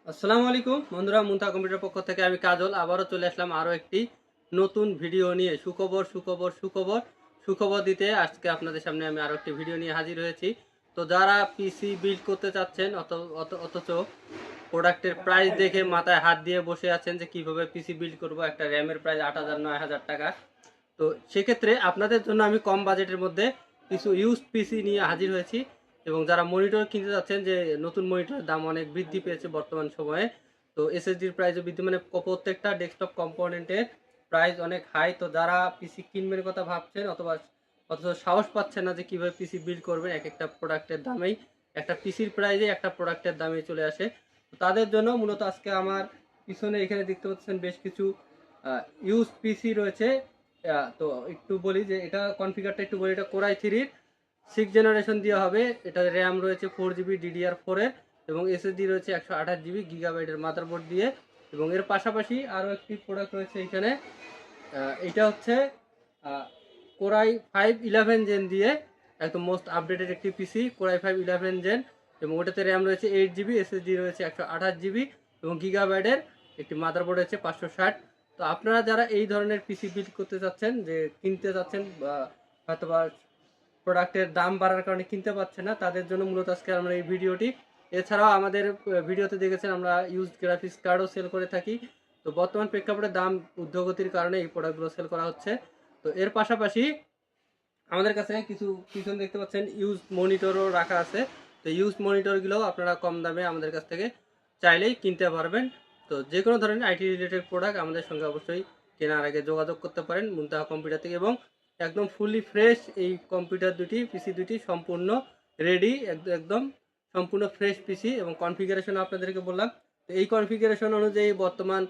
আসসালামু আলাইকুম বন্ধুরা, মুনতাহা কম্পিউটার পক্ষ থেকে আমি কাজল আবারও চলে আসলাম আরও একটি নতুন ভিডিও নিয়ে। সুখবর দিতে আজকে আপনাদের সামনে আমি আরও একটি ভিডিও নিয়ে হাজির হয়েছি। তো যারা পিসি বিল্ড করতে চাচ্ছেন অথচ প্রোডাক্টের প্রাইস দেখে মাথায় হাত দিয়ে বসে আছেন যে কিভাবে পিসি বিল্ড করব, একটা র্যামের প্রাইস ৮,০০০ ৯,০০০ টাকা। তো সেক্ষেত্রে আপনাদের জন্য আমি কম বাজেটের মধ্যে কিছু ইউজড পিসি নিয়ে হাজির হয়েছি। এবং যারা মনিটর কিনতে যাচ্ছেন, যে নতুন মনিটরের দাম অনেক বৃদ্ধি পেয়েছে বর্তমান সময়ে, তো এসএসডির প্রাইসও বৃদ্ধি, মানে প্রত্যেকটা ডেস্কটপ কম্পোনেন্টের প্রাইস অনেক হাই। তো যারা পিসি কিনবেন কথা ভাবছেন অথচ সাহস পাচ্ছেন না যে কীভাবে পিসি বিল্ড করবেন, এক একটা প্রোডাক্টের দামেই, একটা পিসির প্রাইসে একটা প্রোডাক্টের দামে চলে আসে। তো তাদের জন্য মূলত আজকে আমার পিছনে এখানে দেখতে পাচ্ছেন বেশ কিছু ইউজ পিসি রয়েছে। তো একটু বলি যে এটা কনফিগারটা একটু বলি। এটা কোরাই 3-র 6 জেনারেশন দেওয়া হবে। এটা র্যাম রয়েছে 4GB DDR4-এর এবং এসএসডি রয়েছে 128GB গিগাবাইটের মাদারবোর্ড দিয়ে। এবং এর পাশাপাশি আরও একটি প্রোডাক্ট রয়েছে এখানে। এটা হচ্ছে কোরাই 5-11 জেন দিয়ে একদম মোস্ট আপডেটেড একটি পিসি, কোরাই 5-11 জেন। এবং ওটাতে র্যাম রয়েছে 8GB, এসএসডি রয়েছে 128GB এবং গিগাবাইটের একটি মাদারবোর্ড রয়েছে 560। তো আপনারা যারা এই ধরনের পিসি বিল্ড করতে চাচ্ছেন, যে কিনতে চাচ্ছেন বা হয়তোবা প্রোডাক্টের দাম বাড়ার কারণে কিনতে পারছে না, তাদের জন্য মূলত আজকে আমরা এই ভিডিওটি। এছাড়াও আমাদের ভিডিওতে দেখেছেন আমরা ইউজড গ্রাফিক্স কার্ডও সেল করে থাকি। তো বর্তমান প্রেক্ষাপটে দাম ঊর্ধ্বগতির কারণে এই প্রোডাক্টগুলো সেল করা হচ্ছে। তো এর পাশাপাশি আমাদের কাছে কিছু পিছন দেখতে পাচ্ছেন ইউজ মনিটরও রাখা আছে। তো ইউজ মনিটরগুলোও আপনারা কম দামে আমাদের কাছ থেকে চাইলেই কিনতে পারবেন। তো যে কোনো ধরনের আইটি রিলেটেড প্রোডাক্ট আমাদের সঙ্গে অবশ্যই কেনার আগে যোগাযোগ করতে পারেন মুনতাহা কম্পিউটার থেকে। এবং একদম ফুললি ফ্রেশ এই কম্পিউটার দুটি, পিসি দুটি সম্পূর্ণ রেডি, একদম সম্পূর্ণ ফ্রেশ পিসি। এবং কনফিগারেশন আপনাদেরকে বললাম, তো এই কনফিগারেশন অনুযায়ী বর্তমান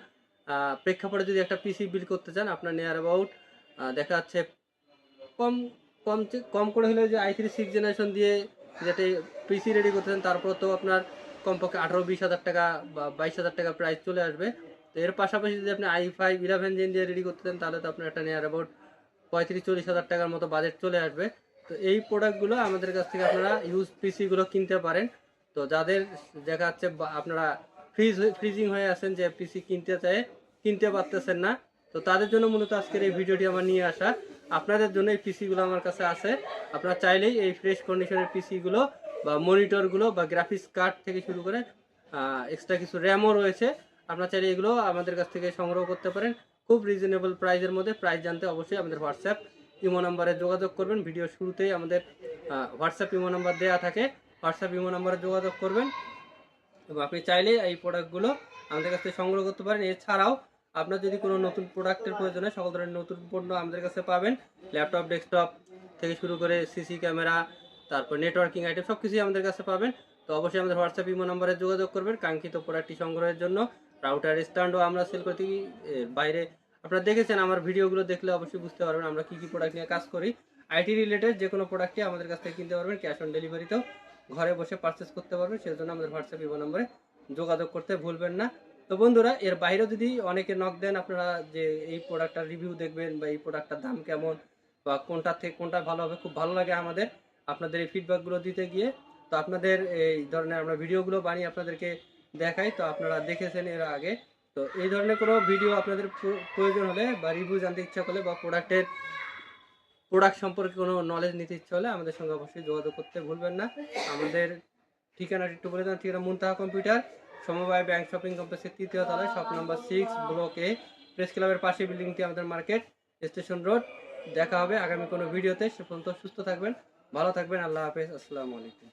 প্রেক্ষাপটে যদি একটা পিসি বিল্ড করতে চান, আপনার নিয়ার অ্যাবাউট দেখা যাচ্ছে কম কম কম করে হলে যে i3 6 জেনারেশন দিয়ে যাতে পিসি রেডি করতে চান, তারপর তো আপনার কমপক্ষে 18-20 হাজার টাকা বা 22 হাজার টাকা প্রাইস চলে আসবে। তো এর পাশাপাশি যদি আপনি i5-11 জেন দিয়ে রেডি করতে চান, তাহলে তো আপনার একটা নিয়ার অ্যাবাউট 35-40 হাজার টাকার মতো বাজেট চলে আসবে। তো এই প্রোডাক্টগুলো আমাদের কাছ থেকে আপনারা ইউজ পিসিগুলো কিনতে পারেন। তো যাদের দেখা যাচ্ছে আপনারা ফ্রিজিং হয়ে আছেন, যে পিসি কিনতে পারতেছেন না, তো তাদের জন্য মূলত আজকের এই ভিডিওটি আমার নিয়ে আসা। আপনাদের জন্য এই পিসিগুলো আমার কাছে আছে। আপনারা চাইলেই এই ফ্রেশ কন্ডিশনের পিসিগুলো বা মনিটরগুলো বা গ্রাফিক্স কার্ড থেকে শুরু করে এক্সট্রা কিছু র্যামও রয়েছে, আপনারা চাইলে এগুলো আমাদের কাছ থেকে সংগ্রহ করতে পারেন খুব রিজনেবল প্রাইসের মধ্যে। প্রাইস জানতে অবশ্যই আমাদের হোয়াটসঅ্যাপ ইমো নাম্বারে যোগাযোগ করবেন। ভিডিও শুরুতেই আমাদের হোয়াটসঅ্যাপ ইমো নাম্বার দেওয়া থাকে, হোয়াটসঅ্যাপ ইমো নাম্বারে যোগাযোগ করবেন এবং আপনি চাইলেই এই প্রোডাক্টগুলো আমাদের কাছ থেকে সংগ্রহ করতে পারেন। এছাড়াও আপনার যদি কোনো নতুন প্রোডাক্টের প্রয়োজন হয়, সকল ধরনের নতুন পণ্য আমাদের কাছে পাবেন। ল্যাপটপ, ডেস্কটপ থেকে শুরু করে সিসি ক্যামেরা, তারপর নেটওয়ার্কিং আইটেম সব কিছুই আমাদের কাছে পাবেন। তো অবশ্যই আমাদের হোয়াটসঅ্যাপ ইমো নাম্বারে যোগাযোগ করবেন কাঙ্ক্ষিত প্রোডাক্টটি সংগ্রহের জন্য। রাউটার স্ট্যান্ডও আমরা সেল করতে বাইরে আপনারা দেখেছেন, আমার ভিডিওগুলো দেখলে অবশ্যই বুঝতে পারবেন আমরা কী কী প্রোডাক্ট নিয়ে কাজ করি। আইটি রিলেটেড যে কোনো প্রোডাক্টই আমাদের কাছ থেকে কিনতে পারবেন, ক্যাশ অন ডেলিভারিতেও ঘরে বসে পারচেস করতে পারবেন। সেজন্য আমাদের হোয়াটসঅ্যাপ ইমো নম্বরে যোগাযোগ করতে ভুলবেন না। তো বন্ধুরা, এর বাইরেও যদি অনেকে নক দেন আপনারা, যে এই প্রোডাক্টটার রিভিউ দেখবেন বা এই প্রোডাক্টটার দাম কেমন বা কোনটা থেকে কোনটা ভালো হবে, খুব ভালো লাগে আমাদের আপনাদের এই ফিডব্যাকগুলো দিতে গিয়ে। তো আপনাদের এই ধরনের আমরা ভিডিওগুলো বানিয়ে আপনাদেরকে দেখাই, তো আপনারা দেখেছেন এর আগে। তো এই ধরনের কোনো ভিডিও আপনাদের প্রয়োজন হলে বা রিভিউ জানতে ইচ্ছা করলে বা প্রোডাক্ট সম্পর্কে কোনো নলেজ নিতে ইচ্ছা হলে আমাদের সঙ্গে অবশ্যই যোগাযোগ করতে ভুলবেন না। আমাদের ঠিকানাটি একটু বলে দেন। ঠিকানা মুনতাহা কম্পিউটার, সমবায় ব্যাংক শপিং কমপ্লেক্সের 3য় তলায়, শপ নাম্বার 6, ব্লক এ, প্রেস ক্লাবের পাশে বিল্ডিংটি আমাদের মার্কেট স্টেশন রোড। দেখা হবে আগামী কোনো ভিডিওতে। সে পর্যন্ত সুস্থ থাকবেন, ভালো থাকবেন। আল্লাহ হাফেজ, আসসালামু আলাইকুম।